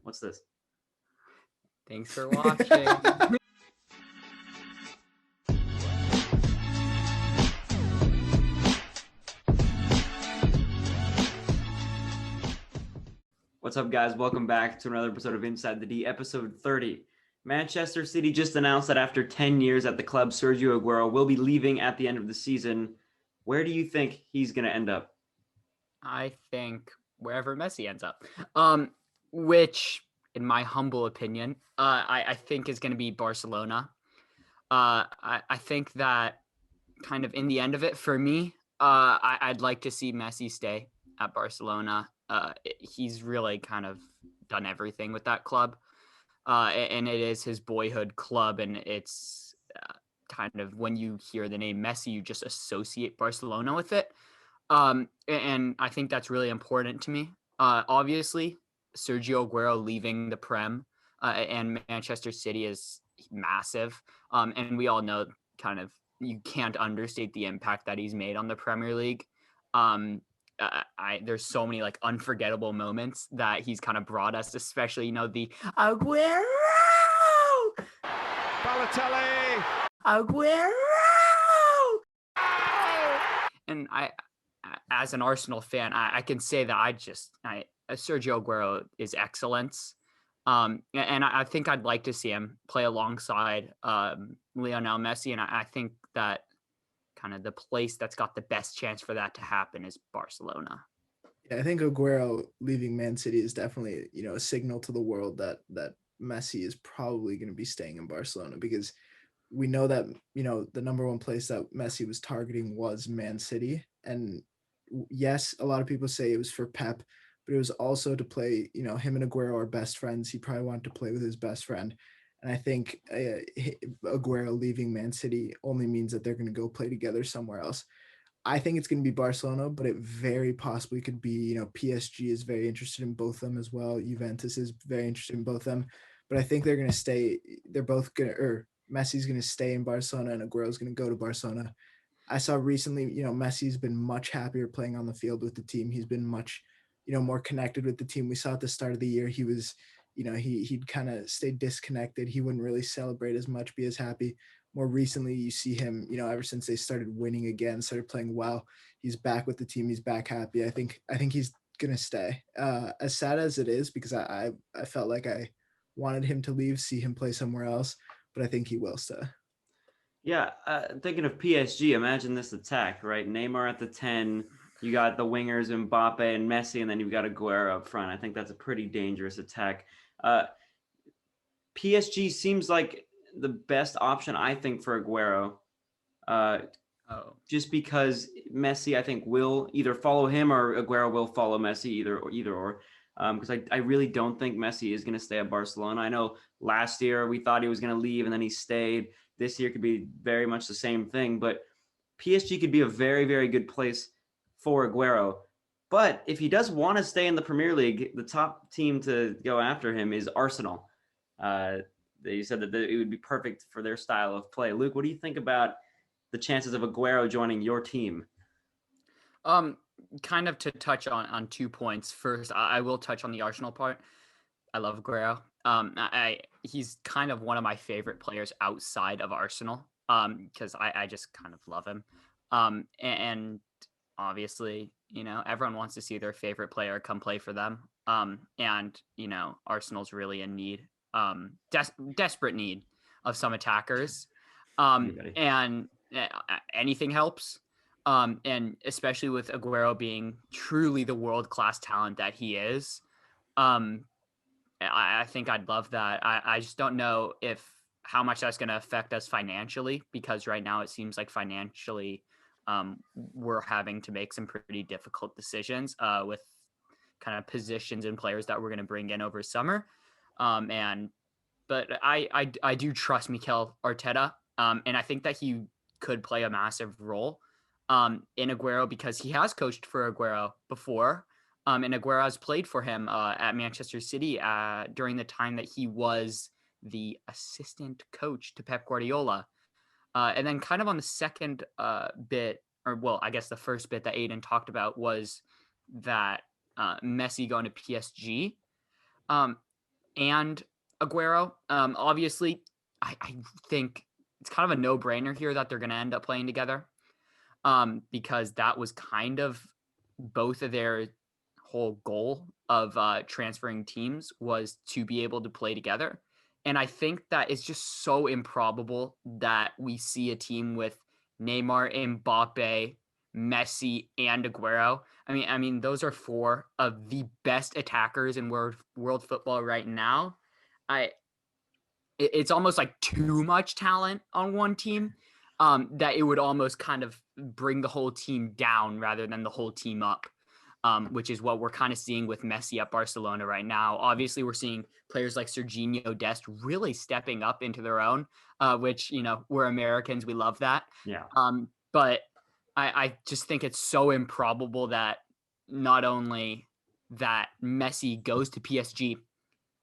What's this? Thanks for watching. What's up, guys? Welcome back to another episode of Inside the D, episode 30. Manchester City just announced that after 10 years at the club, Sergio Aguero will be leaving at the end of the season. Where do you think he's going to end up? I think wherever Messi ends up, which, in my humble opinion, I think is going to be Barcelona. I think that kind of in the end of it, for me, I'd like to see Messi stay at Barcelona. He's really kind of done everything with that club, and it is his boyhood club, and it's kind of when you hear the name Messi, you just associate Barcelona with it. And I think that's really important to me. Obviously, Sergio Aguero leaving the Prem and Manchester City is massive. And we all know kind of you can't understate the impact that he's made on the Premier League. There's so many like unforgettable moments that he's kind of brought us, especially, the Aguero! Balotelli! Aguero! And as an Arsenal fan, I can say that Sergio Aguero is excellence. And I think I'd like to see him play alongside Lionel Messi. And I think that kind of the place that's got the best chance for that to happen is Barcelona. Yeah, I think Aguero leaving Man City is definitely, a signal to the world that Messi is probably going to be staying in Barcelona, because we know that, the number one place that Messi was targeting was Man City. And yes, a lot of people say it was for Pep, but it was also to play, him and Aguero are best friends. He probably wanted to play with his best friend. And I think Aguero leaving Man City only means that they're going to go play together somewhere else. I think it's going to be Barcelona, but it very possibly could be, PSG is very interested in both of them as well. Juventus is very interested in both of them. But I think they're going to stay. They're both going to, or Messi's going to stay in Barcelona and Aguero's going to go to Barcelona. I saw recently, Messi's been much happier playing on the field with the team. He's been much, more connected with the team. We saw at the start of the year, he was, he'd kind of stay disconnected. He wouldn't really celebrate as much, be as happy. More recently, you see him, ever since they started winning again, started playing well, he's back with the team. He's back happy. I think he's going to stay. As sad as it is, because I felt like I wanted him to leave, see him play somewhere else, but I think he will stay. Yeah, thinking of PSG, imagine this attack, right? Neymar at the 10, you got the wingers Mbappe and Messi, and then you've got Aguero up front. I think that's a pretty dangerous attack. PSG seems like the best option, I think, for Aguero. Just because Messi, I think, will either follow him or Aguero will follow Messi, either or. Because I really don't think Messi is going to stay at Barcelona. I know last year we thought he was going to leave and then he stayed. This year could be very much the same thing, but PSG could be a very, very good place for Aguero. But if he does want to stay in the Premier League, the top team to go after him is Arsenal. They said that it would be perfect for their style of play. Luke, what do you think about the chances of Aguero joining your team? Kind of to touch on 2 points. First, I will touch on the Arsenal part. I love Aguero. He's kind of one of my favorite players outside of Arsenal, because I just kind of love him. And obviously, everyone wants to see their favorite player come play for them. And Arsenal's really in need, desperate need of some attackers. And anything helps. And especially with Aguero being truly the world-class talent that he is, I think I'd love that. I just don't know how much that's going to affect us financially, because right now it seems like financially we're having to make some pretty difficult decisions with kind of positions and players that we're going to bring in over summer. But I do trust Mikel Arteta, and I think that he could play a massive role in Aguero, because he has coached for Aguero before. And Aguero has played for him at Manchester City during the time that he was the assistant coach to Pep Guardiola. And then kind of on the second bit, I guess the first bit that Aiden talked about was that Messi going to PSG. and Aguero. Obviously, I think it's kind of a no-brainer here that they're going to end up playing together, because that was kind of both of their whole goal of transferring teams was to be able to play together. And I think that it's just so improbable that we see a team with Neymar, Mbappe, Messi, and Aguero. I mean, those are four of the best attackers in world football right now. I it's almost like too much talent on one team, that it would almost kind of bring the whole team down rather than the whole team up, which is what we're kind of seeing with Messi at Barcelona right now. Obviously, we're seeing players like Serginho Dest really stepping up into their own, which, we're Americans. We love that. Yeah. But I just think it's so improbable that not only that Messi goes to PSG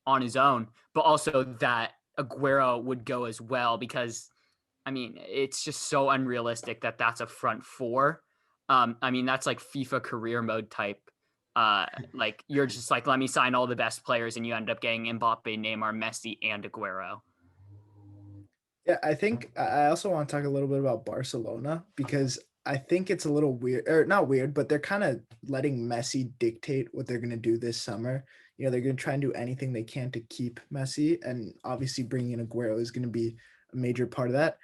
on his own, but also that Aguero would go as well, because I mean, it's just so unrealistic that that's a front four. I mean, that's like FIFA career mode type. Like you're just like, let me sign all the best players, and you end up getting Mbappe, Neymar, Messi, and Aguero. Yeah, I think I also want to talk a little bit about Barcelona because I think it's a little weird, or not weird, but they're kind of letting Messi dictate what they're going to do this summer. They're going to try and do anything they can to keep Messi, and obviously bringing in Aguero is going to be a major part of that.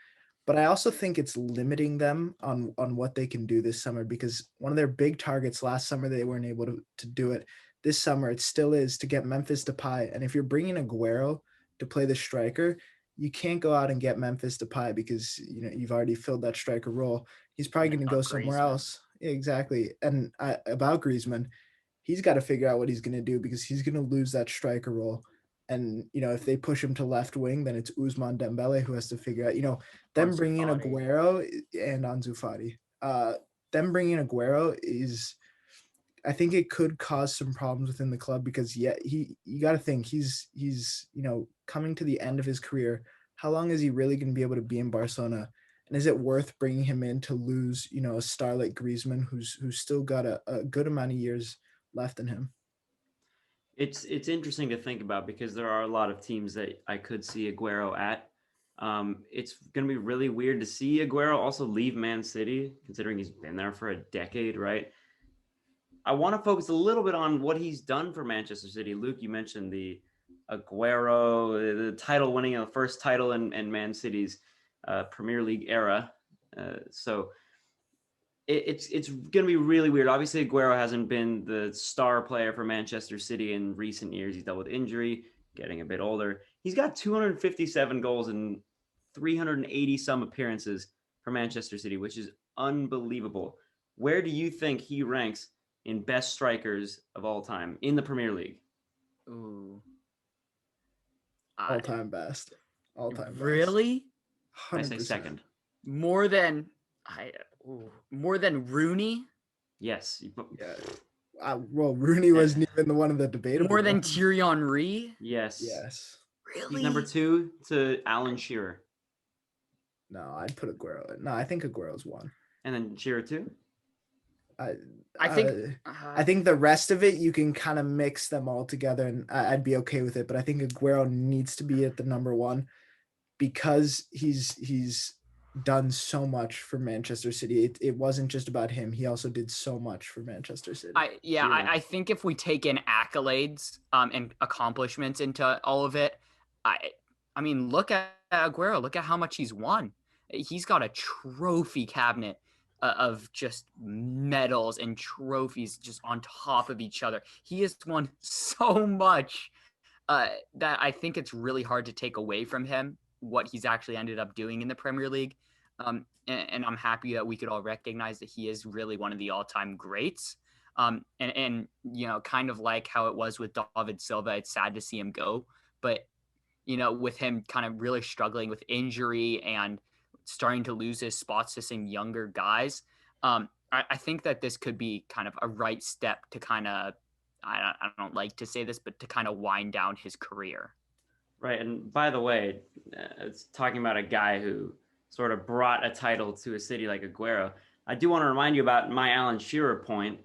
But I also think it's limiting them on what they can do this summer, because one of their big targets last summer, they weren't able to do it. This summer, it still is to get Memphis Depay. And if you're bringing Aguero to play the striker, you can't go out and get Memphis Depay because you've already filled that striker role. He's probably going to go somewhere else. Yeah, exactly. And about Griezmann, he's got to figure out what he's going to do because he's going to lose that striker role. And if they push him to left wing, then it's Ousmane Dembele who has to figure out. Them bringing in Aguero and Ansu Fati. Them bringing in Aguero is, I think it could cause some problems within the club because you got to think he's coming to the end of his career. How long is he really going to be able to be in Barcelona? And is it worth bringing him in to lose, a star like Griezmann, who's still got a good amount of years left in him? It's interesting to think about because there are a lot of teams that I could see Aguero at. It's going to be really weird to see Aguero also leave Man City, considering he's been there for a decade, right? I want to focus a little bit on what he's done for Manchester City. Luke, you mentioned the Aguero, the title winning, the first title in Man City's Premier League era. So it's going to be really weird. Obviously, Aguero hasn't been the star player for Manchester City in recent years. He's dealt with injury, getting a bit older. He's got 257 goals and 380 some appearances for Manchester City, which is unbelievable. Where do you think he ranks in best strikers of all time in the Premier League? Ooh. All-time best. All-time best. Really? 100%. I say second. More than Rooney? Yes. Yeah. Well, Rooney wasn't even the one of the debatable. More than Thierry Henry? Yes. Yes. Really? He's number 2 to Alan Shearer. No, I'd put Aguero. No, I think Aguero's one. And then Shearer 2? I think the rest of it you can kind of mix them all together, and I'd be okay with it. But I think Aguero needs to be at the number one because he's done so much for Manchester City. It wasn't just about him; he also did so much for Manchester City. I think if we take in accolades and accomplishments into all of it, I mean, look at Aguero. Look at how much he's won. He's got a trophy cabinet of just medals and trophies just on top of each other. He has won so much that I think it's really hard to take away from him what he's actually ended up doing in the Premier League. And I'm happy that we could all recognize that he is really one of the all-time greats. And kind of like how it was with David Silva, it's sad to see him go. But, with him kind of really struggling with injury and starting to lose his spots to some younger guys, I think that this could be kind of a right step to kind of, I don't like to say this, but to kind of wind down his career. Right. And by the way, it's talking about a guy who sort of brought a title to a city like Aguero. I do want to remind you about my Alan Shearer point.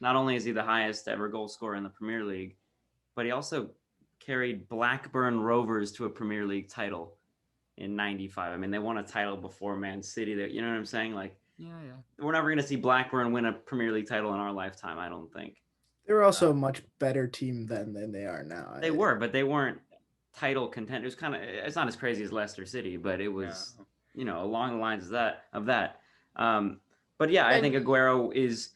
Not only is he the highest ever goal scorer in the Premier League, but he also carried Blackburn Rovers to a Premier League title in '95. I mean, they won a title before Man City. That, you know what I'm saying? Like, Yeah. we're never going to see Blackburn win a Premier League title in our lifetime, I don't think. They were also a much better team then than they are now. They were, but they weren't title contenders. It's not as crazy as Leicester City, but it was, along the lines of that. But yeah, I think Aguero is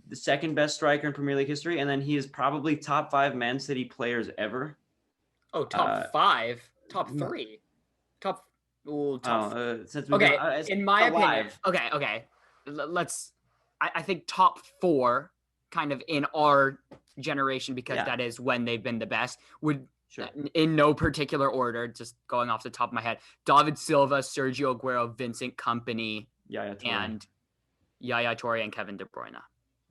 the second best striker in Premier League history, and then he is probably top 5 Man City players ever. Oh, top 5, top 3, top. Ooh, top. Okay, in my opinion. Okay. Let's. I think top 4, kind of in our generation, because that is when they've been the best. Would in no particular order, just going off the top of my head: David Silva, Sergio Aguero, Vincent Kompany, Yaya Toure, and Kevin De Bruyne.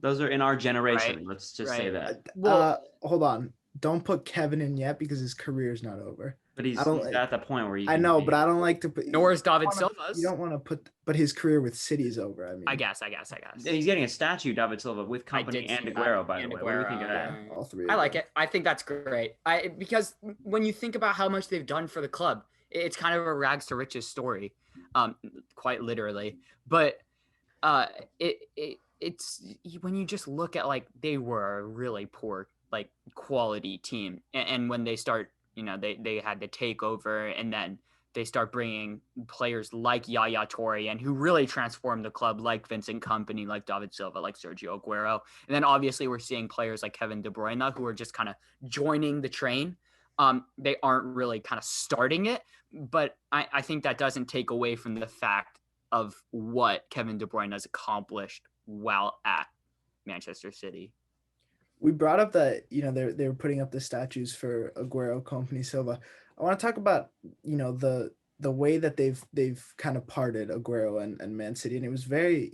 Those are in our generation. Right? Let's just say that. Hold on. Don't put Kevin in yet because his career's not over. But he's at the point where I know, but I don't like to put. Nor is David Silva's. You don't want to put, but his career with City is over. I mean, I guess. He's getting a statue, David Silva, with Kompany and Aguero. By the way, what do you think of that? All three. I like it. I think that's great. Because when you think about how much they've done for the club, it's kind of a rags to riches story, quite literally. But it's when you just look at, like, they were a really poor, like, quality team, and when they start, they had to take over, and then they start bringing players like Yaya Toure, and who really transformed the club, like Vincent Kompany, like David Silva, like Sergio Aguero. And then obviously we're seeing players like Kevin De Bruyne, who are just kind of joining the train. They aren't really kind of starting it, but I think that doesn't take away from the fact of what Kevin De Bruyne has accomplished while at Manchester City. We brought up that, they were putting up the statues for Aguero, Kompany, Silva. I want to talk about, the way that they've kind of parted, Aguero and Man City. And it was very,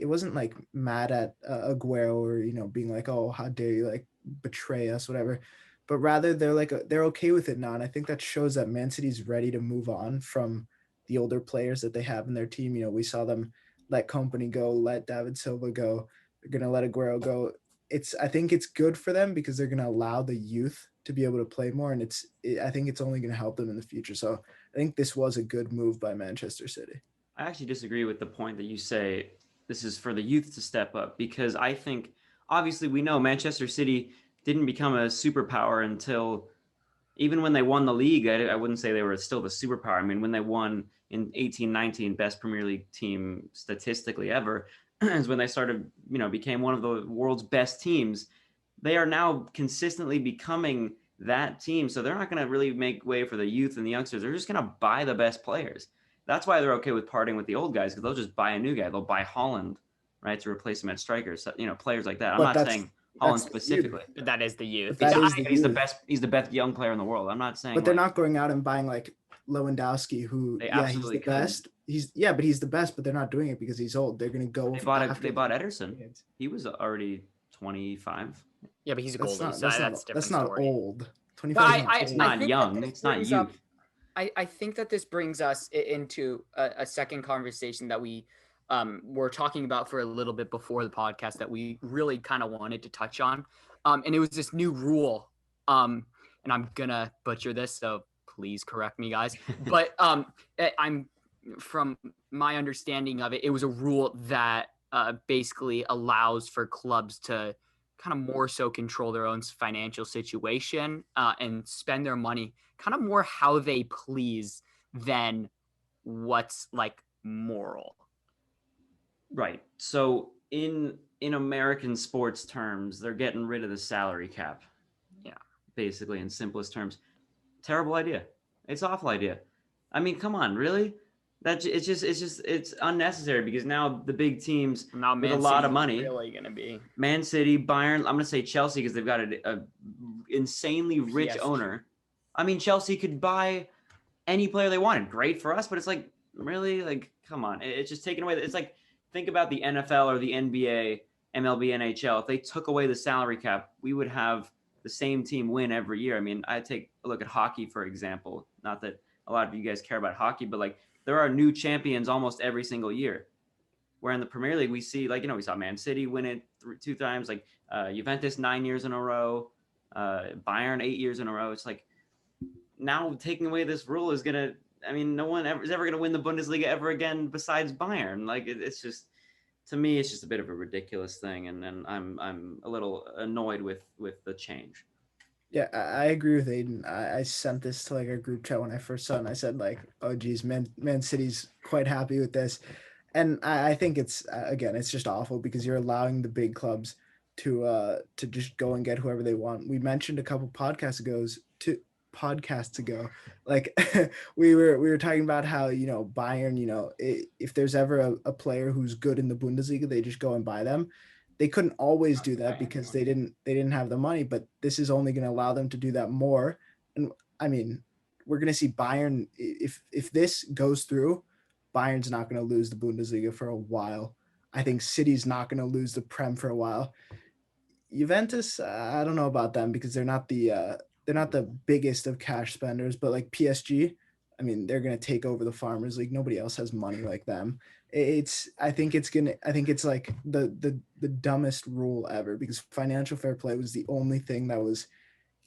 it wasn't like mad at Aguero or, being like, oh, how dare you, like, betray us, whatever. But rather they're okay with it now. And I think that shows that Man City's ready to move on from the older players that they have in their team. We saw them let Kompany go, let David Silva go. They're going to let Aguero go. I think it's good for them because they're going to allow the youth to be able to play more. And I think it's only going to help them in the future. So I think this was a good move by Manchester City. I actually disagree with the point that you say this is for the youth to step up, because I think, obviously, we know Manchester City didn't become a superpower until, even when they won the league, I wouldn't say they were still the superpower. I mean, when they won in 18-19, best Premier League team statistically ever, is when they started, became one of the world's best teams. They are now consistently becoming that team. So they're not going to really make way for the youth and the youngsters. They're just going to buy the best players. That's why they're okay with parting with the old guys, because they'll just buy a new guy. They'll buy Haaland, right, to replace him at strikers. So, players like that. I'm not saying Haaland specifically. That is the youth. He's the best. He's the best young player in the world. I'm not saying. But they're not going out and buying like Lewandowski, who he's the best. But he's the best. But they're not doing it because he's old. They're going to go. They bought Ederson. He was already 25. Yeah, but he's a goalie. That's not old. 25. It's not young. It's not youth. I think that this brings us into a second conversation that we were talking about for a little bit before the podcast that we really kind of wanted to touch on. And it was this new rule. And I'm going to butcher this, so please correct me, guys. But I'm from my understanding of it, it was a rule that basically allows for clubs to kind of more so control their own financial situation and spend their money kind of more how they please than what's like moral. Right. So in American sports terms, they're getting rid of the salary cap. Yeah. Basically, in simplest terms. Terrible idea. It's an awful idea. I mean, come on, really? It's unnecessary, because now the big teams with a lot of money, really going to be Man City, Bayern. I'm going to say Chelsea because they've got a insanely rich owner. I mean, Chelsea could buy any player they wanted. Great for us, but it's like, really, like, come on. It's just taken away. It's like, think about the NFL or the NBA, MLB, NHL. If they took away the salary cap, we would have the same team win every year. I mean, I take a look at hockey, for example. Not that a lot of you guys care about hockey, but like, there are new champions almost every single year. Where in the Premier League, we see, like, we saw Man City win it 2 times, like Juventus 9 years in a row. Bayern 8 years in a row. It's like now taking away this rule is gonna. I mean, no one is ever gonna win the Bundesliga ever again besides Bayern. Like it's just, to me, it's just a bit of a ridiculous thing, and I'm a little annoyed with the change. Yeah, I agree with Aiden. I sent this to like a group chat when I first saw it, and I said like, "Oh, geez, Man City's quite happy with this," and I think it's again, it's just awful because you're allowing the big clubs to just go and get whoever they want. We mentioned a couple podcasts ago, like we were talking about how Bayern, if there's ever a player who's good in the Bundesliga, they just go and buy them. They couldn't always do that because they didn't have the money, but this is only going to allow them to do that more. And I mean, we're going to see Bayern, if this goes through, Bayern's not going to lose the Bundesliga for a while. I think City's not going to lose the Prem for a while. Juventus, I don't know about them because they're not the biggest of cash spenders, but like PSG, I mean, they're gonna take over the Farmers League. Nobody else has money like them. I think it's like the dumbest rule ever because financial fair play was the only thing that was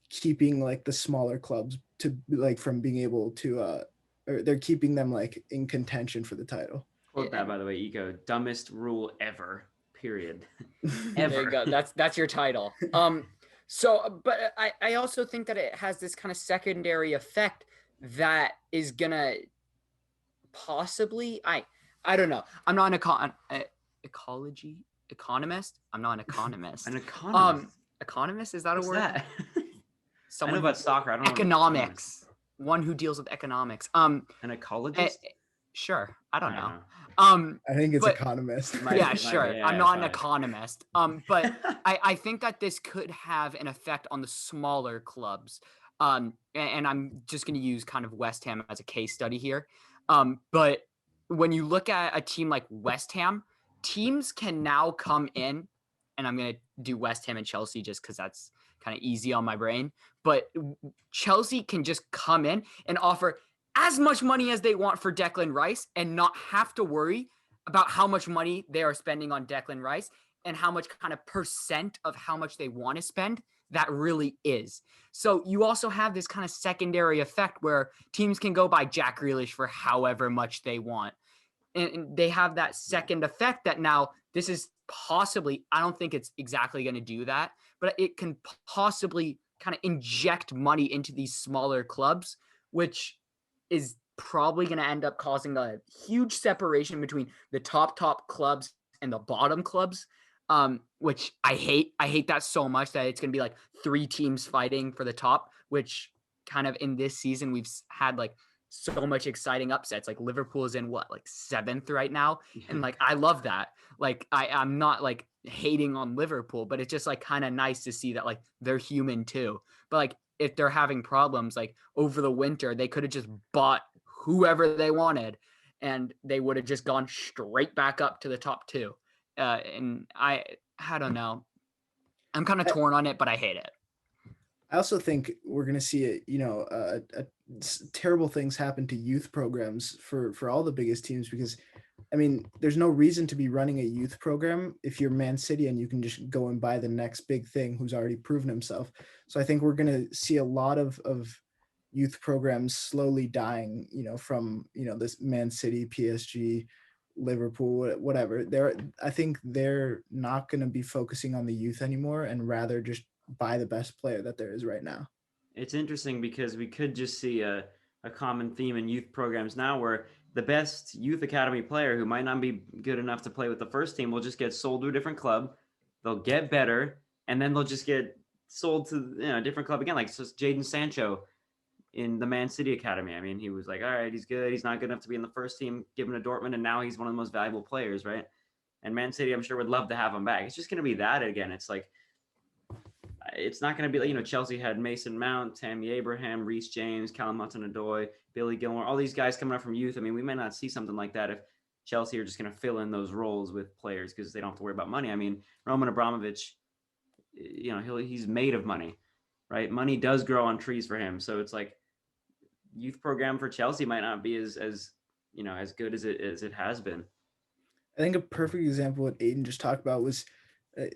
keeping like the smaller clubs to like from being able to or they're keeping them like in contention for the title. Quote that, by the way, Eco. Dumbest rule ever. Period. There you go. That's your title. So, but I also think that it has this kind of secondary effect that is gonna possibly I don't know. I'm not an economist. I'm not an economist. An economist. Economist, is that What's a word? that? Someone I know about soccer. I don't know. Economics. One who deals with economics. An ecologist? Sure. I don't know. I think it's but- economist. Yeah, sure. Yeah, I'm not an fine. economist. But I think that this could have an effect on the smaller clubs. And I'm just going to use kind of West Ham as a case study here. But when you look at a team like West Ham, teams can now come in, and I'm going to do West Ham and Chelsea just because that's kind of easy on my brain. But Chelsea can just come in and offer as much money as they want for Declan Rice and not have to worry about how much money they are spending on Declan Rice and how much kind of percent of how much they want to spend that really is. So you also have this kind of secondary effect where teams can go buy Jack Grealish for however much they want. And they have that second effect that now this is possibly, I don't think it's exactly going to do that, but it can possibly kind of inject money into these smaller clubs, which is probably going to end up causing a huge separation between the top clubs and the bottom clubs, which I hate. I hate that so much that it's going to be like 3 teams fighting for the top, which kind of in this season we've had like so much exciting upsets. Like Liverpool is in like 7th right now. And like, I love that. Like I'm not like hating on Liverpool, but it's just like kind of nice to see that like they're human too. But like if they're having problems, like over the winter, they could have just bought whoever they wanted and they would have just gone straight back up to the top 2. And I don't know. I'm kind of torn on it, but I hate it. I also think we're going to see terrible things happen to youth programs for all the biggest teams because, I mean, there's no reason to be running a youth program if you're Man City and you can just go and buy the next big thing who's already proven himself. So I think we're going to see a lot of youth programs slowly dying, from, this Man City, PSG, Liverpool, whatever. I think they're not going to be focusing on the youth anymore and rather just buy the best player that there is right now. It's interesting because we could just see a common theme in youth programs now where the best youth academy player who might not be good enough to play with the first team will just get sold to a different club. They'll get better, and then they'll just get sold to a different club again. Like just Jadon Sancho in the Man City academy. I mean, he was like, all right, he's good. He's not good enough to be in the first team, given to Dortmund, and now he's one of the most valuable players, right? And Man City, I'm sure, would love to have him back. It's just going to be that again. It's like, it's not going to be like, Chelsea had Mason Mount, Tammy Abraham, Reece James, Callum Hudson-Odoi, Billy Gilmore, all these guys coming up from youth. I mean, we may not see something like that if Chelsea are just going to fill in those roles with players because they don't have to worry about money. I mean, Roman Abramovich, he's made of money, right? Money does grow on trees for him. So it's like youth program for Chelsea might not be as good as it has been. I think a perfect example of what Aiden just talked about was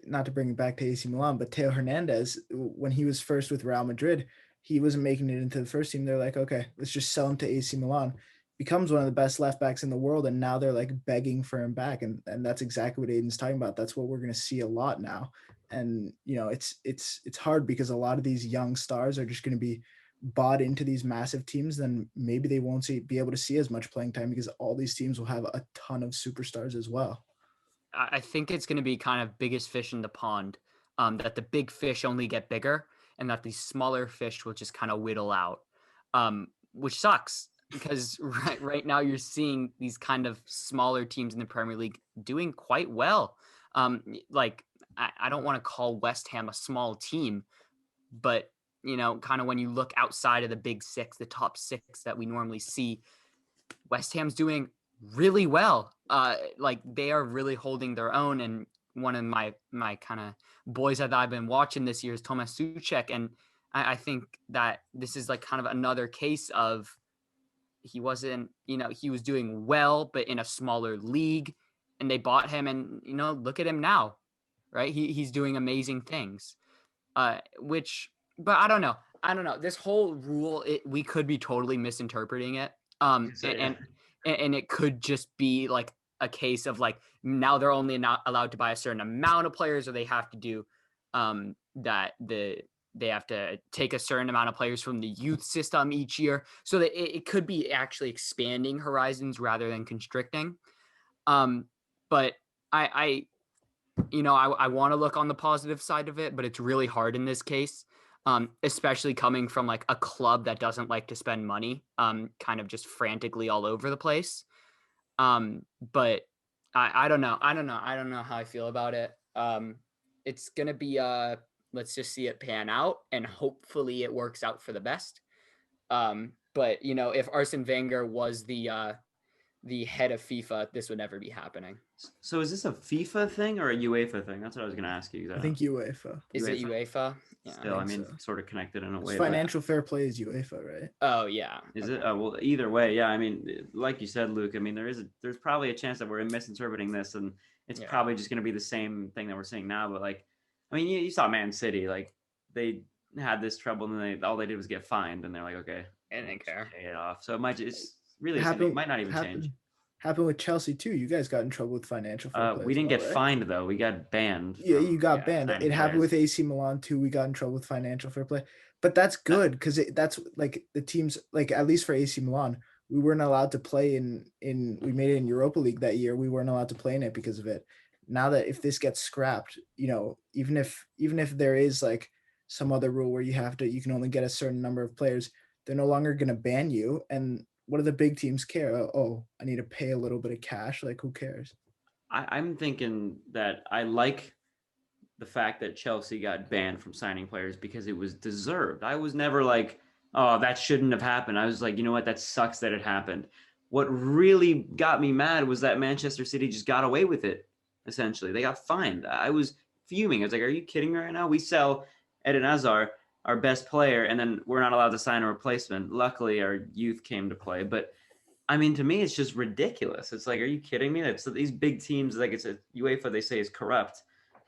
not to bring it back to AC Milan, but Teo Hernandez, when he was first with Real Madrid, he wasn't making it into the first team. They're like, okay, let's just sell him to AC Milan. Becomes one of the best left backs in the world, and now they're like begging for him back, and that's exactly what Aiden's talking about. That's what we're going to see a lot now, and it's hard because a lot of these young stars are just going to be bought into these massive teams. Then maybe they won't be able to see as much playing time because all these teams will have a ton of superstars as well. I think it's going to be kind of biggest fish in the pond, that the big fish only get bigger and that these smaller fish will just kind of whittle out, which sucks because right now you're seeing these kind of smaller teams in the Premier League doing quite well. Like I don't want to call West Ham a small team, but kind of when you look outside of the big six, the top six that we normally see, West Ham's doing really well. Like they are really holding their own. And one of my kind of boys that I've been watching this year is Tomas Suchek. And I think that this is like kind of another case of he wasn't, he was doing well, but in a smaller league, and they bought him, and look at him now, right? He's doing amazing things. But I don't know. This whole rule, we could be totally misinterpreting it. And it could just be like a case of like now they're only not allowed to buy a certain amount of players, or they have to do they have to take a certain amount of players from the youth system each year. So that it could be actually expanding horizons rather than constricting. But I want to look on the positive side of it, but it's really hard in this case, especially coming from like a club that doesn't like to spend money, kind of just frantically all over the place. But I don't know. I don't know how I feel about it. It's going to be, let's just see it pan out, and hopefully it works out for the best. But if Arsene Wenger was the head of FIFA, this would never be happening. So is this a FIFA thing or a UEFA thing? That's what I was going to ask you. I think UEFA. Is it UEFA? Yeah, still, I mean, so. Sort of connected in a way. Financial fair play is UEFA, right? Oh yeah. Is it? Well, either way, yeah. I mean, like you said, Luke. I mean, there's probably a chance that we're misinterpreting this, and it's probably just going to be the same thing that we're seeing now. But like, I mean, you saw Man City, like they had this trouble, and all they did was get fined, and they're like, okay, I didn't care. Pay it off. So it might just really it might not even change. Happened with Chelsea too. You guys got in trouble with financial fair play. We didn't get fined though. We got banned. Yeah, you got banned. It happened with AC Milan too. We got in trouble with financial fair play. But that's good because that's like the teams, like at least for AC Milan, we weren't allowed to play in we made it in Europa League that year. We weren't allowed to play in it because of it. Now that if this gets scrapped, even if there is like some other rule where you can only get a certain number of players, they're no longer going to ban you. And what do the big teams care? Oh, I need to pay a little bit of cash. Like, who cares? I'm thinking that I like the fact that Chelsea got banned from signing players because it was deserved. I was never like, oh, that shouldn't have happened. I was like, you know what? That sucks that it happened. What really got me mad was that Manchester City just got away with it, essentially. They got fined. I was fuming. I was like, are you kidding me right now? We sell Eden Hazard, our best player, and then we're not allowed to sign a replacement. Luckily, our youth came to play. But, I mean, to me, it's just ridiculous. It's like, are you kidding me? So these big teams, like it's a UEFA, they say is corrupt,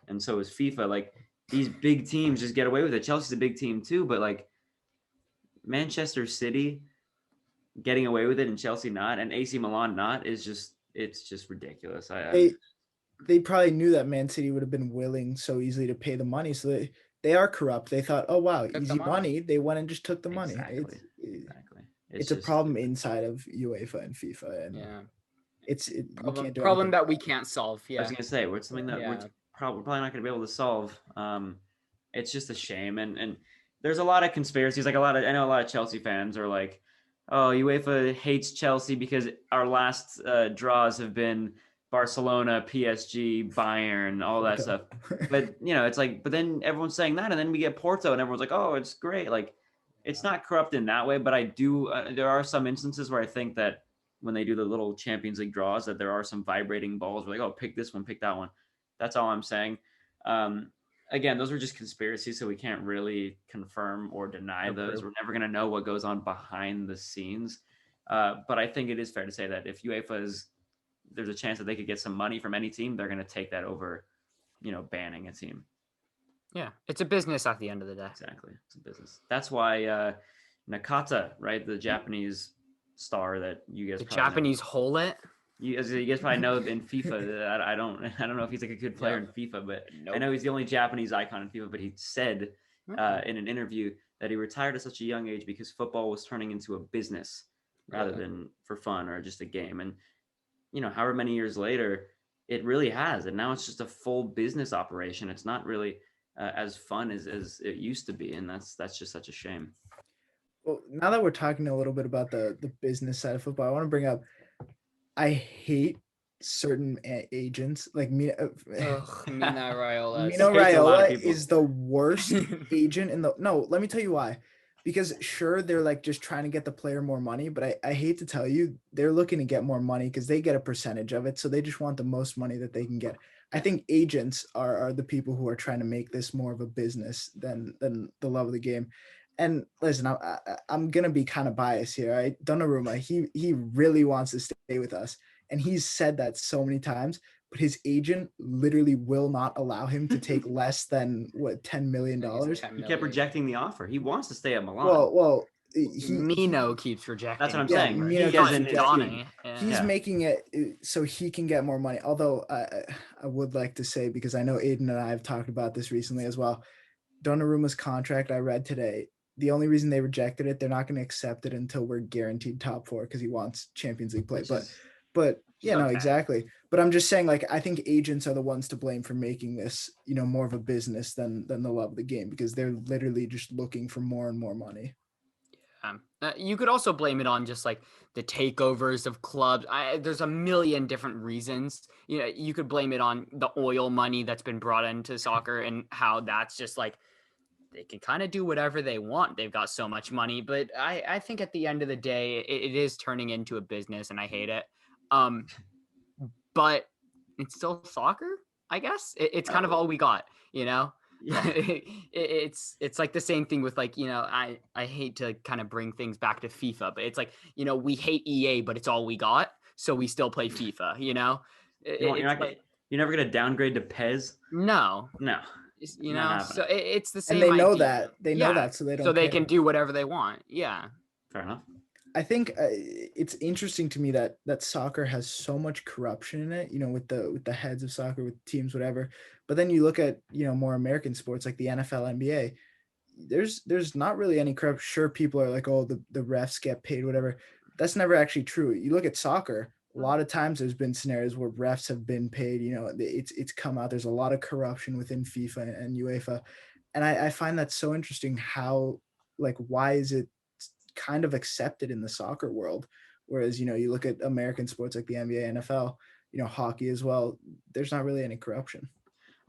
and so is FIFA. Like, these big teams just get away with it. Chelsea's a big team too, but, like, Manchester City getting away with it and Chelsea not, and AC Milan not, it's just ridiculous. They probably knew that Man City would have been willing so easily to pay the money, so they are corrupt. They thought, oh wow, easy money. They went and just took the money. Exactly. It's a problem inside of UEFA and FIFA, and it's problem that we can't solve. Yeah, I was gonna say it's something that we're probably not gonna be able to solve. It's just a shame, and there's a lot of conspiracies. Like I know a lot of Chelsea fans are like, oh, UEFA hates Chelsea because our last draws have been Barcelona, PSG, Bayern, all that stuff. But, it's like, but then everyone's saying that, and then we get Porto, and everyone's like, oh, it's great. Like, it's not corrupt in that way, but I do, there are some instances where I think that when they do the little Champions League draws, that there are some vibrating balls. We're like, oh, pick this one, pick that one. That's all I'm saying. Again, those are just conspiracies, so we can't really confirm or deny those. We're never going to know what goes on behind the scenes. But I think it is fair to say that if UEFA there's a chance that they could get some money from any team, they're going to take that over banning a team. Yeah, it's a business at the end of the day. Exactly, it's a business. That's why Nakata, right, the Japanese star that you guys The probably Japanese hole it. You guys probably know in FIFA. I don't know if he's like a good player in FIFA, but I know he's the only Japanese icon in FIFA. But he said in an interview that he retired at such a young age because football was turning into a business rather than for fun or just a game. And however many years later, it really has, and now it's just a full business operation. It's not really as fun as it used to be, and that's just such a shame. Well, now that we're talking a little bit about the business side of football, I want to bring up. I hate certain agents like Mina Raiola. Mino Raiola is the worst agent in the. No, let me tell you why. Because sure, they're like just trying to get the player more money, but I hate to tell you, they're looking to get more money because they get a percentage of it. So they just want the most money that they can get. I think agents are the people who are trying to make this more of a business than the love of the game. And listen, I'm gonna be kind of biased here. Right? Donnarumma, he really wants to stay with us, and he's said that so many times. But his agent literally will not allow him to take less than $10 million. He kept rejecting the offer. He wants to stay at Milan. Well, Mino keeps rejecting. That's what I'm saying. Mino keeps rejecting. He's Yeah. making it so he can get more money. Although I would like to say, because I know Aiden and I have talked about this recently as well, Donnarumma's contract I read today, the only reason they rejected it, they're not going to accept it until we're guaranteed top 4 because he wants Champions League play. But yeah, no, exactly. But I'm just saying, like, I think agents are the ones to blame for making this, more of a business than the love of the game, because they're literally just looking for more and more money. You could also blame it on just like the takeovers of clubs. There's a million different reasons. You could blame it on the oil money that's been brought into soccer and how that's just like they can kind of do whatever they want. They've got so much money, but I think at the end of the day, it is turning into a business, and I hate it. But it's still soccer, I guess. It's kind of all we got, Yeah. It's like the same thing with like, I hate to kind of bring things back to FIFA, but it's like, we hate EA, but it's all we got. So we still play FIFA, You're never going to downgrade to PES? No. So it's the same. And they know idea. that. They know that, so they don't. So they can do whatever they want. Yeah. Fair enough. I think it's interesting to me that soccer has so much corruption in it, with the heads of soccer, with teams, whatever. But then you look at, more American sports like the NFL, NBA, there's not really any corruption. Sure, people are like, oh, the refs get paid, whatever. That's never actually true. You look at soccer, a lot of times there's been scenarios where refs have been paid, it's come out. There's a lot of corruption within FIFA and UEFA. And I find that so interesting how, like, why is it kind of accepted in the soccer world, whereas you look at American sports like the NBA, NFL, hockey as well, there's not really any corruption.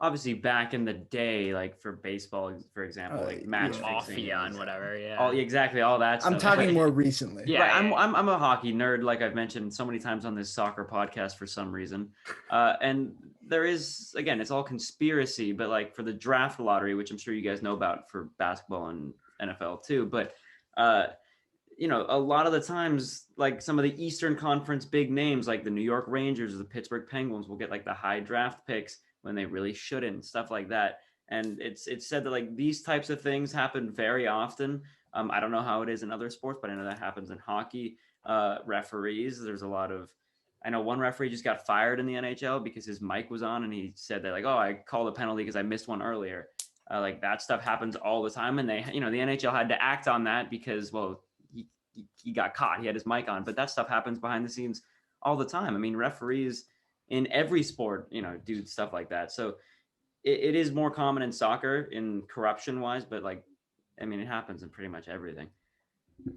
Obviously back in the day, like for baseball, for example, like match mafia and whatever, exactly, all that stuff. I'm talking more recently. I'm a hockey nerd, like I've mentioned so many times on this soccer podcast for some reason, and there is, again, it's all conspiracy, but like for the draft lottery, which I'm sure you guys know about for basketball and NFL too, but a lot of the times, like some of the Eastern Conference big names, like the New York Rangers or the Pittsburgh Penguins, will get like the high draft picks when they really shouldn't, stuff like that. And it's said that like these types of things happen very often. I don't know how it is in other sports, but I know that happens in hockey. Referees, there's a lot of, I know one referee just got fired in the NHL because his mic was on and he said that like, oh, I called a penalty because I missed one earlier. Like that stuff happens all the time. And they, the NHL had to act on that because, well, he got caught. He had his mic on, but that stuff happens behind the scenes all the time. I mean, referees in every sport, do stuff like that. So it is more common in soccer in corruption wise, but like, I mean, it happens in pretty much everything.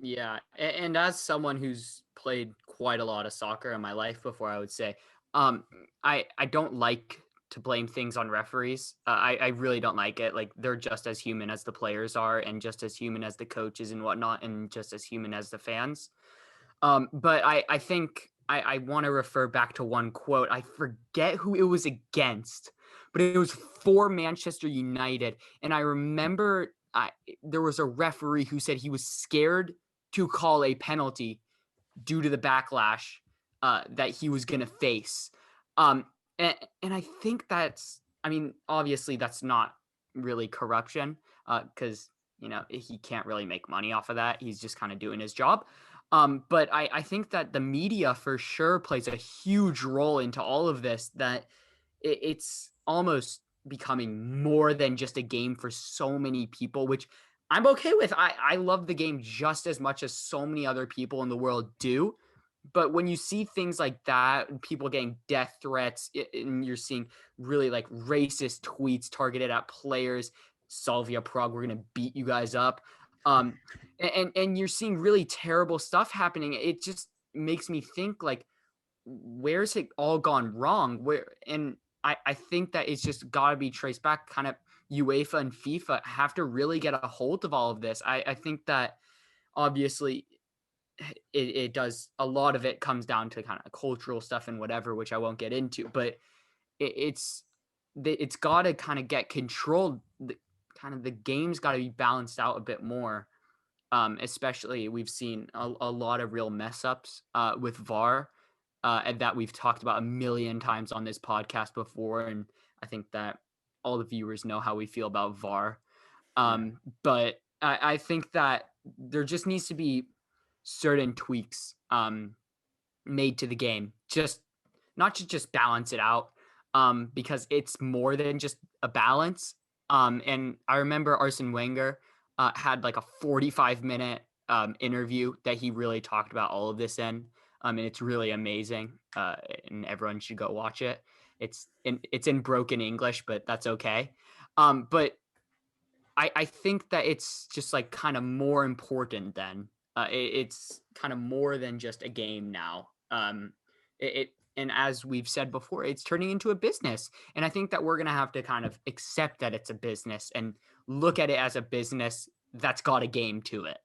Yeah. And as someone who's played quite a lot of soccer in my life before, I would say, I don't like to blame things on referees. I really don't like it. Like they're just as human as the players are, and just as human as the coaches and whatnot, and just as human as the fans. But I think I want to refer back to one quote. I forget who it was against, but it was for Manchester United. And I remember there was a referee who said he was scared to call a penalty due to the backlash that he was going to face. And I think that's I mean, obviously that's not really corruption, because he can't really make money off of that. He's just kind of doing his job. But I think that the media for sure plays a huge role into all of this. That it's almost becoming more than just a game for so many people, which I'm okay with. I love the game just as much as so many other people in the world do. But when you see things like that, people getting death threats, and you're seeing really like racist tweets targeted at players, Salvia Prague, we're gonna beat you guys up. And you're seeing really terrible stuff happening. It just makes me think like, where's it all gone wrong? I think that it's just got to be traced back. Kind of UEFA and FIFA have to really get a hold of all of this. I think that obviously it does, a lot of it comes down to kind of cultural stuff and whatever, which I won't get into, but it's got to kind of get controlled. Kind of the game's got to be balanced out a bit more. Especially we've seen a lot of real mess ups with VAR, and that we've talked about a million times on this podcast before. And I think that all the viewers know how we feel about VAR. But I think that there just needs to be certain tweaks made to the game, just not to just balance it out, because it's more than just a balance. And I remember Arsene Wenger had like a 45-minute interview that he really talked about all of this in. And it's really amazing, and everyone should go watch it. It's in broken English, but that's okay. But I think that it's just like kind of more important than it's kind of more than just a game now. And as we've said before, it's turning into a business. And I think that we're going to have to kind of accept that it's a business and look at it as a business that's got a game to it,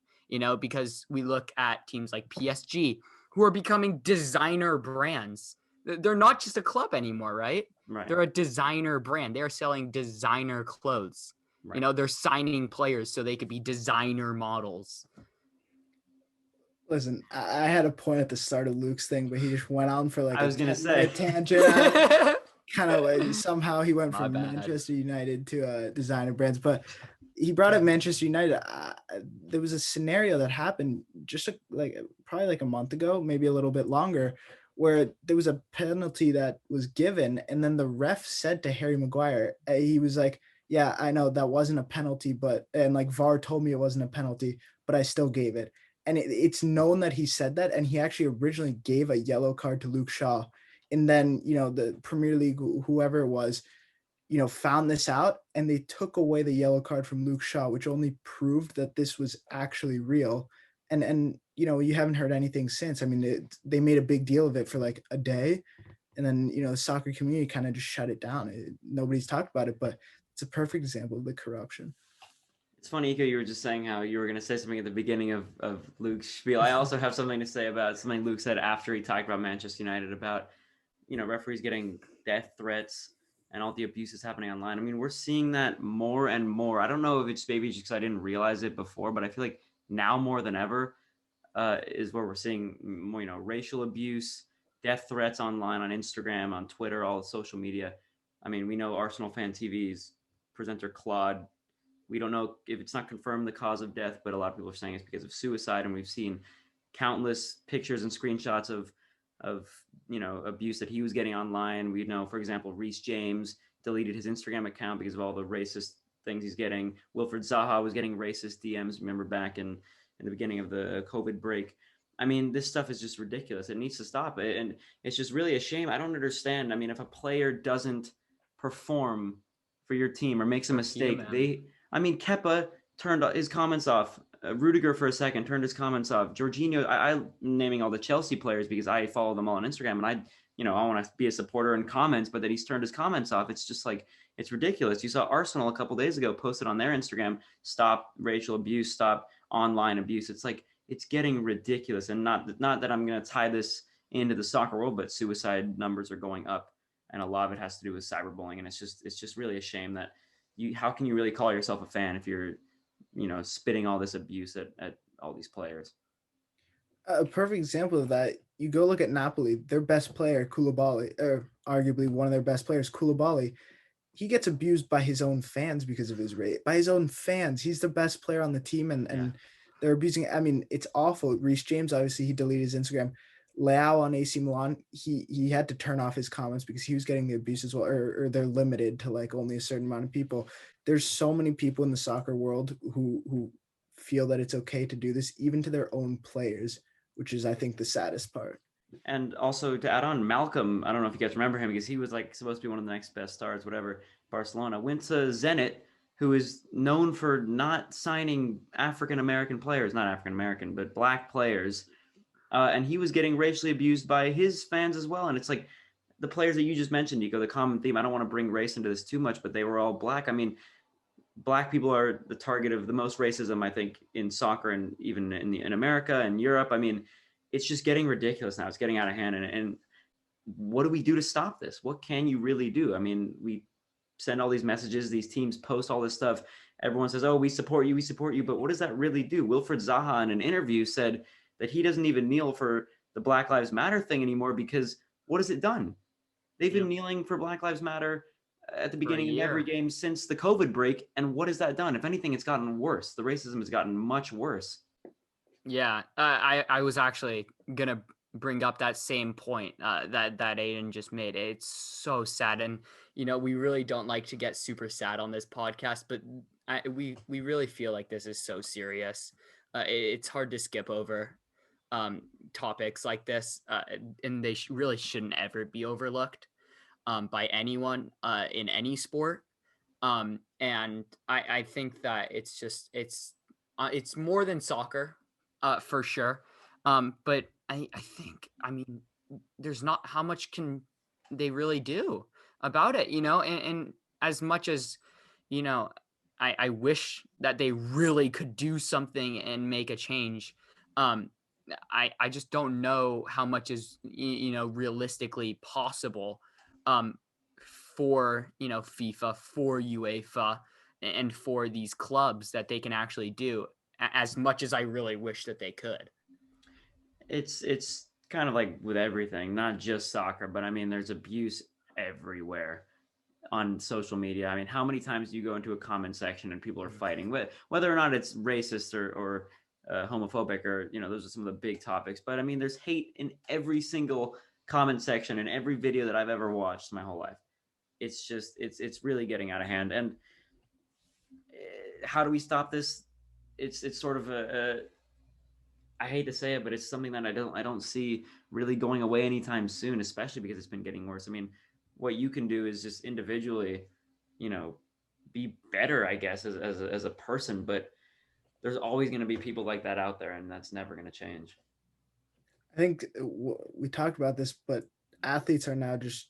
because we look at teams like PSG who are becoming designer brands. They're not just a club anymore, right? Right. They're a designer brand. They're selling designer clothes. Right. They're signing players so they could be designer models. Listen, I had a point at the start of Luke's thing, but he just went on for like I was gonna say tangent. Kind of like somehow he went from Manchester United to designer brands, but he brought up Manchester United. There was a scenario that happened just probably like a month ago, maybe a little bit longer, where there was a penalty that was given, and then the ref said to Harry Maguire, he was like, "Yeah, I know that wasn't a penalty, and like VAR told me it wasn't a penalty, but I still gave it." And it's known that he said that, and he actually originally gave a yellow card to Luke Shaw. And then, the Premier League, whoever it was, found this out, and they took away the yellow card from Luke Shaw, which only proved that this was actually real. And you haven't heard anything since. I mean, they made a big deal of it for like a day, and then, the soccer community kind of just shut it down. Nobody's talked about it, but it's a perfect example of the corruption. It's funny, Iko, you were just saying how you were going to say something at the beginning of Luke's spiel. I also have something to say about something Luke said after he talked about Manchester United, about, referees getting death threats and all the abuses happening online. I mean, we're seeing that more and more. I don't know if it's maybe just because I didn't realize it before, but I feel like now more than ever is where we're seeing more, racial abuse, death threats online, on Instagram, on Twitter, all social media. I mean, we know Arsenal Fan TV's presenter Claude, we don't know if it's not confirmed the cause of death, but a lot of people are saying it's because of suicide. And we've seen countless pictures and screenshots of abuse that he was getting online. We know, for example, Reece James deleted his Instagram account because of all the racist things he's getting. Wilfred Zaha was getting racist DMs, remember, back in the beginning of the COVID break. I mean, this stuff is just ridiculous. It needs to stop. And it's just really a shame. I don't understand. I mean, if a player doesn't perform for your team or makes a mistake, Kepa turned his comments off. Rudiger, for a second, turned his comments off. Jorginho, I'm naming all the Chelsea players because I follow them all on Instagram, and I want to be a supporter in comments, but that he's turned his comments off. It's just like, it's ridiculous. You saw Arsenal a couple days ago posted on their Instagram, stop racial abuse, stop online abuse. It's like, it's getting ridiculous. And not that I'm going to tie this into the soccer world, but suicide numbers are going up, and a lot of it has to do with cyberbullying. And it's just really a shame that how can you really call yourself a fan if you're, spitting all this abuse at all these players? A perfect example of that, you go look at Napoli, their best player, Koulibaly, or arguably one of their best players, Koulibaly, he gets abused by his own fans because of his race, by his own fans. He's the best player on the team, and they're abusing. I mean, it's awful. Reece James, obviously, he deleted his Instagram. Leao on AC Milan, he had to turn off his comments because he was getting the abuse as well, or they're limited to like only a certain amount of people. There's so many people in the soccer world who feel that it's okay to do this, even to their own players, which is, I think, the saddest part. And also to add on, Malcolm, I don't know if you guys remember him because he was like supposed to be one of the next best stars, whatever. Barcelona went to Zenit, who is known for not signing African American players, not African American, but black players. And he was getting racially abused by his fans as well. And it's like the players that you just mentioned, Nico, the common theme. I don't want to bring race into this too much, but they were all black. I mean, black people are the target of the most racism, I think, in soccer and even in America and Europe. I mean, it's just getting ridiculous now. It's getting out of hand. And what do we do to stop this? What can you really do? I mean, we send all these messages, these teams post all this stuff. Everyone says, oh, we support you, we support you. But what does that really do? Wilfred Zaha in an interview said that he doesn't even kneel for the Black Lives Matter thing anymore because what has it done? They've been kneeling for Black Lives Matter at the beginning of every game since the COVID break. And what has that done? If anything, it's gotten worse. The racism has gotten much worse. Yeah, I was actually going to bring up that same point that Aiden just made. It's so sad. And, you know, we really don't like to get super sad on this podcast, but we really feel like this is so serious. It's hard to skip over topics like this, and they really shouldn't ever be overlooked by anyone in any sport. And I think that it's more than soccer, for sure. But I think, I mean, there's not how much can they really do about it, you know, and as much as, you know, I wish that they really could do something and make a change. I just don't know how much is, you know, realistically possible, for, you know, FIFA, for UEFA, and for these clubs that they can actually do, as much as I really wish that they could. It's kind of like with everything, not just soccer, but I mean, there's abuse everywhere on social media. I mean, how many times do you go into a comment section and people are fighting with whether or not it's racist or homophobic, or, you know, those are some of the big topics. But I mean, there's hate in every single comment section in every video that I've ever watched my whole life. It's just, it's really getting out of hand. And how do we stop this? It's sort of I hate to say it, but it's something that I don't see really going away anytime soon, especially because it's been getting worse. I mean, what you can do is just individually, you know, be better, I guess, as a person, but there's always going to be people like that out there, and that's never going to change. I think we talked about this, but athletes are now just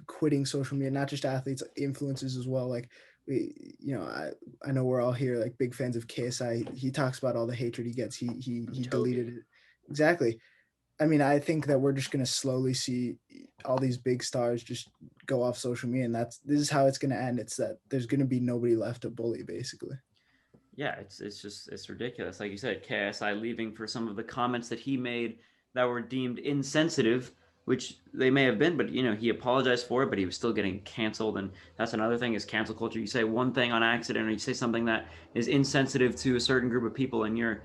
quitting social media, not just athletes, influencers as well. Like we, you know, I know we're all here like big fans of KSI. He talks about all the hatred he gets. He deleted it. Exactly. I mean, I think that we're just going to slowly see all these big stars just go off social media, and this is how it's going to end. It's that there's going to be nobody left to bully, basically. Yeah, it's ridiculous. Like you said, KSI leaving for some of the comments that he made that were deemed insensitive, which they may have been, but, you know, he apologized for it, but he was still getting canceled. And that's another thing, is cancel culture. You say one thing on accident, or you say something that is insensitive to a certain group of people, and you're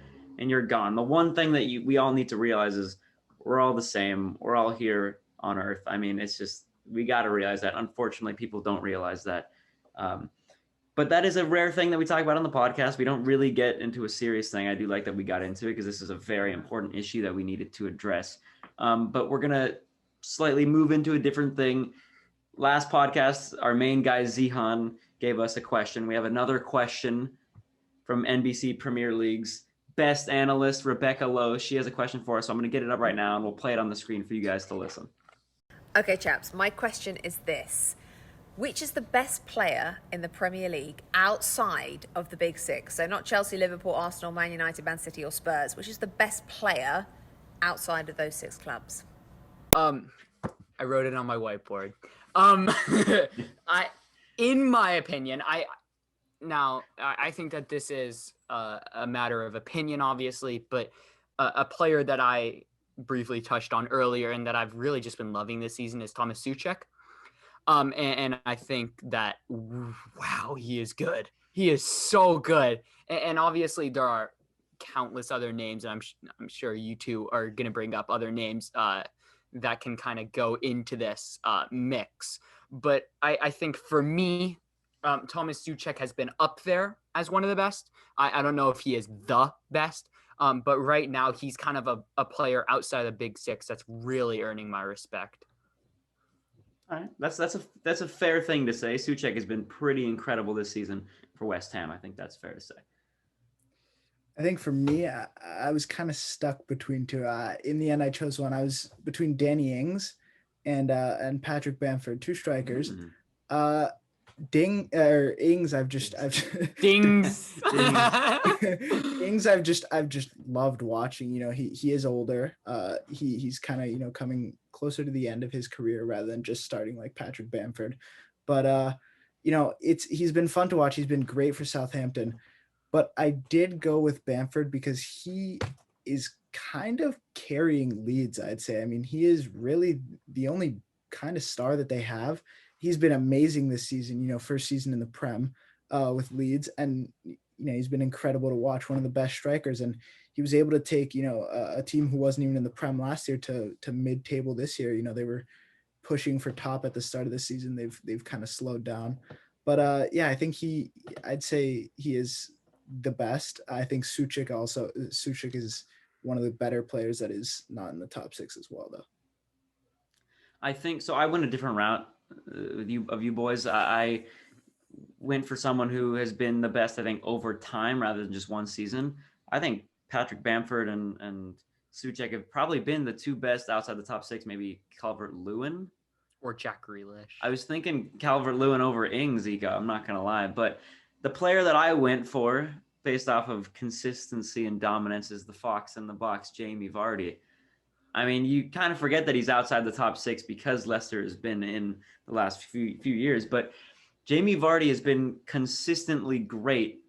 gone. The one thing that we all need to realize is we're all the same. We're all here on Earth. I mean, it's just, we got to realize that. Unfortunately, people don't realize that. But that is a rare thing that we talk about on the podcast. We don't really get into a serious thing. I do like that we got into it because this is a very important issue that we needed to address. But we're going to slightly move into a different thing. Last podcast, our main guy, Zihan, gave us a question. We have another question from NBC Premier League's best analyst, Rebecca Lowe. She has a question for us, so I'm going to get it up right now, and we'll play it on the screen for you guys to listen. Okay, chaps, my question is this. Which is the best player in the Premier League outside of the big six? So not Chelsea, Liverpool, Arsenal, Man United, Man City or Spurs. Which is the best player outside of those six clubs? I wrote it on my whiteboard. In my opinion, I think that this is a matter of opinion, obviously, but a player that I briefly touched on earlier and that I've really just been loving this season is Thomas Souček. And I think that, wow, he is good. He is so good. And obviously there are countless other names, and I'm sure you two are going to bring up other names that can kind of go into this mix. But I think for me, Thomas Suchek has been up there as one of the best. I don't know if he is the best, but right now he's kind of a player outside the Big Six that's really earning my respect. All right, that's a fair thing to say. Suchek has been pretty incredible this season for West Ham. I think that's fair to say. I think for me, I was kind of stuck between two. In the end, I chose one. I was between Danny Ings and Patrick Bamford, two strikers. Mm-hmm. Ings, I've Dings. Ings, I've just loved watching. You know, he is older. He's kind of, you know, coming closer to the end of his career rather than just starting like Patrick Bamford. But you know, he's been fun to watch. He's been great for Southampton. But I did go with Bamford because he is kind of carrying Leeds, I'd say. I mean, he is really the only kind of star that they have. He's been amazing this season, you know, first season in the Prem with Leeds. And, you know, he's been incredible to watch, one of the best strikers. And he was able to take, you know, a team who wasn't even in the Prem last year to mid-table this year. You know, they were pushing for top at the start of the season. They've kind of slowed down. But yeah, I think I'd say he is the best. I think Suchek is one of the better players that is not in the top six as well, though. I think so. I went a different route of you boys. I went for someone who has been the best, I think, over time rather than just one season. I think Patrick Bamford and Suchek have probably been the two best outside the top six, maybe Calvert-Lewin. Or Jack Grealish. I was thinking Calvert-Lewin over Ings, I'm not going to lie. But the player that I went for, based off of consistency and dominance, is the Fox in the box, Jamie Vardy. I mean, you kind of forget that he's outside the top six because Leicester has been in the last few years. But Jamie Vardy has been consistently great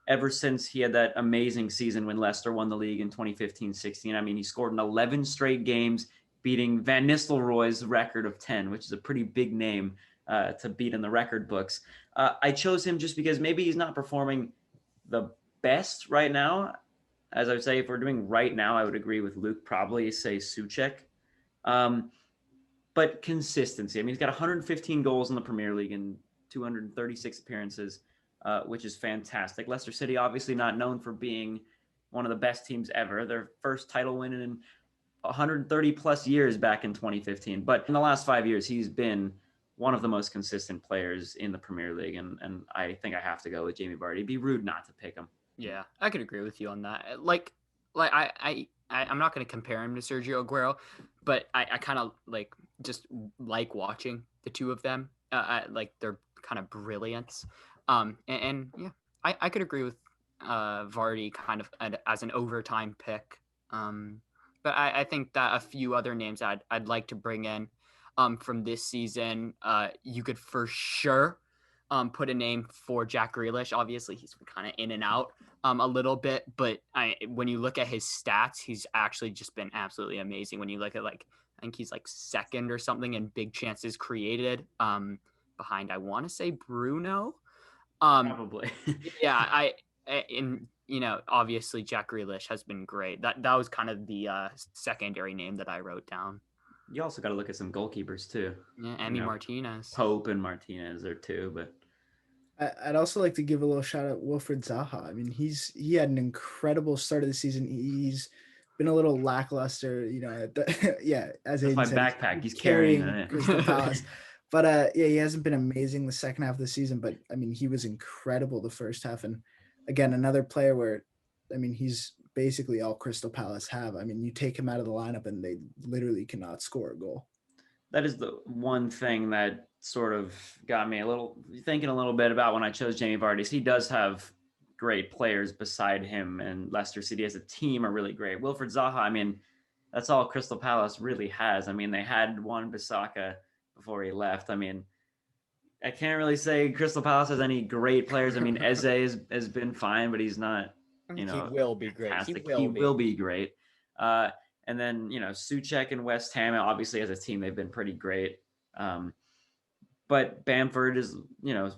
ever since he had that amazing season when Leicester won the league in 2015-16. I mean, he scored in 11 straight games, beating Van Nistelrooy's record of 10, which is a pretty big name to beat in the record books. I chose him just because maybe he's not performing the best right now. As I would say, if we're doing right now, I would agree with Luke, probably say Suchek. But consistency. I mean, he's got 115 goals in the Premier League and 236 appearances, which is fantastic. Leicester City, obviously not known for being one of the best teams ever. Their first title win in 130 plus years back in 2015. But in the last 5 years, he's been one of the most consistent players in the Premier League. And I think I have to go with Jamie Vardy. It'd be rude not to pick him. Yeah, I could agree with you on that. I'm not going to compare him to Sergio Aguero, but I kind of just like watching the two of them. Like their kind of brilliance. And yeah, I could agree with Vardy kind of as an overtime pick. But I think that a few other names I'd like to bring in from this season, you could for sure put a name for Jack Grealish. Obviously, he's been kind of in and out a little bit, but when you look at his stats, he's actually just been absolutely amazing. When you look at I think he's second or something in big chances created, behind I want to say Bruno. Probably. Yeah, obviously Jack Grealish has been great. That was kind of the secondary name that I wrote down. You also got to look at some goalkeepers too. Yeah, Emi Martinez. Pope and Martinez are two, but I'd also like to give a little shout out Wilfried Zaha. I mean, he had an incredible start of the season. He's been a little lackluster, you know. As my backpack, he's carrying Crystal Palace. But yeah, he hasn't been amazing the second half of the season. But I mean, he was incredible the first half. And again, another player where, I mean, he's basically all Crystal Palace have. I mean, you take him out of the lineup and they literally cannot score a goal. That is the one thing that sort of got me thinking a little bit about when I chose Jamie Vardy. He does have great players beside him, and Leicester City as a team are really great. Wilfried Zaha, I mean, that's all Crystal Palace really has. I mean, they had Wan-Bissaka before he left. I mean, I can't really say Crystal Palace has any great players. I mean, Eze has been fine, but he's not, he will be great. He will be great. And then, Suchek and West Ham, obviously as a team, they've been pretty great. But but Bamford is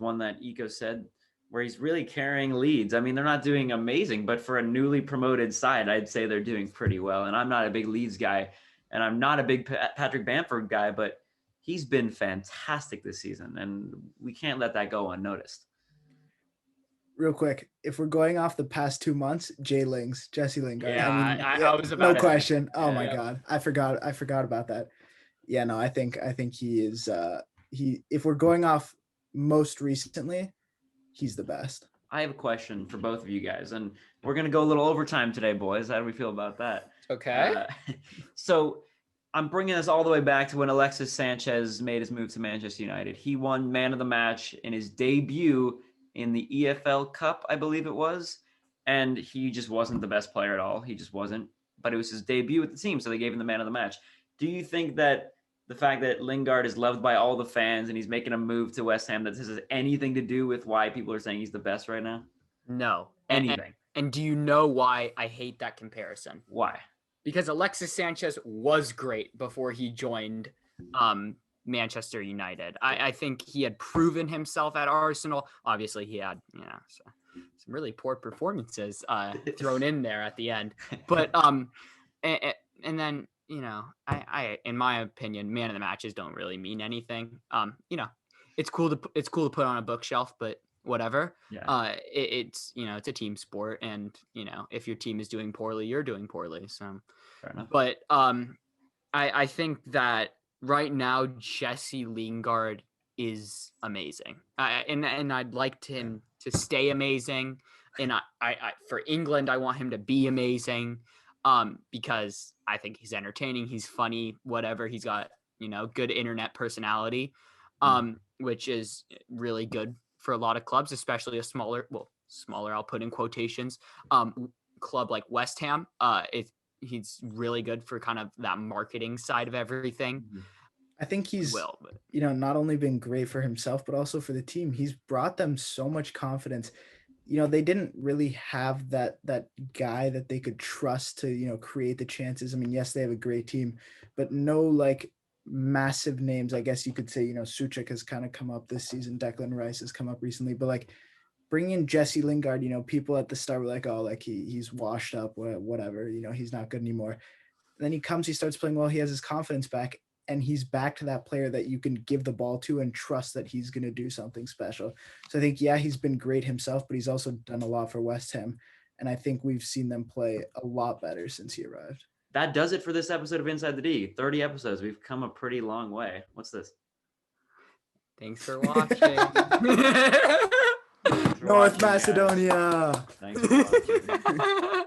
one that Eco said where he's really carrying leads. I mean, they're not doing amazing, but for a newly promoted side, I'd say they're doing pretty well. And I'm not a big Leeds guy, and I'm not a big Patrick Bamford guy, but he's been fantastic this season, and we can't let that go unnoticed. Real quick, if we're going off the past 2 months, Jesse Lingard. Yeah, I mean, I was about no question. Oh my yeah. God, I forgot about that. Yeah, no, I think he is. If we're going off most recently, he's the best. I have a question for both of you guys, and we're gonna go a little overtime today, boys. How do we feel about that? Okay. So I'm bringing this all the way back to when Alexis Sanchez made his move to Manchester United. He won Man of the Match in his debut in the EFL Cup, I believe it was, and he just wasn't the best player at all. He just wasn't, but it was his debut with the team, so they gave him the Man of the Match. Do you think that the fact that Lingard is loved by all the fans and he's making a move to West Ham, that this has anything to do with why people are saying he's the best right now? No. Anything. And do you know why I hate that comparison? Why? Because Alexis Sanchez was great before he joined Manchester United. I think he had proven himself at Arsenal. Obviously, he had some really poor performances thrown in there at the end. But and then I in my opinion, man of the matches don't really mean anything. It's cool to put on a bookshelf, but whatever. Yeah. It's it's a team sport, and if your team is doing poorly, you're doing poorly. So, fair enough. But I think that right now Jesse Lingard is amazing, and I'd like him to stay amazing. And I for England, I want him to be amazing, because I think he's entertaining, he's funny, whatever. He's got good internet personality, which is really good for a lot of clubs, especially a smaller, I'll put in quotations, club like West Ham. He's really good for kind of that marketing side of everything. I think he's not only been great for himself, but also for the team. He's brought them so much confidence. They didn't really have that guy that they could trust to, create the chances. I mean, yes, they have a great team, but no like massive names. I guess you could say, Suchek has kind of come up this season. Declan Rice has come up recently, but like bringing in Jesse Lingard, people at the start were like, oh, like he's washed up, whatever, he's not good anymore. And then he comes, he starts playing well, he has his confidence back, and he's back to that player that you can give the ball to and trust that he's going to do something special. So I think, he's been great himself, but he's also done a lot for West Ham. And I think we've seen them play a lot better since he arrived. That does it for this episode of Inside the D. 30 episodes. We've come a pretty long way. What's this? Thanks for watching. North Macedonia. Thanks for watching.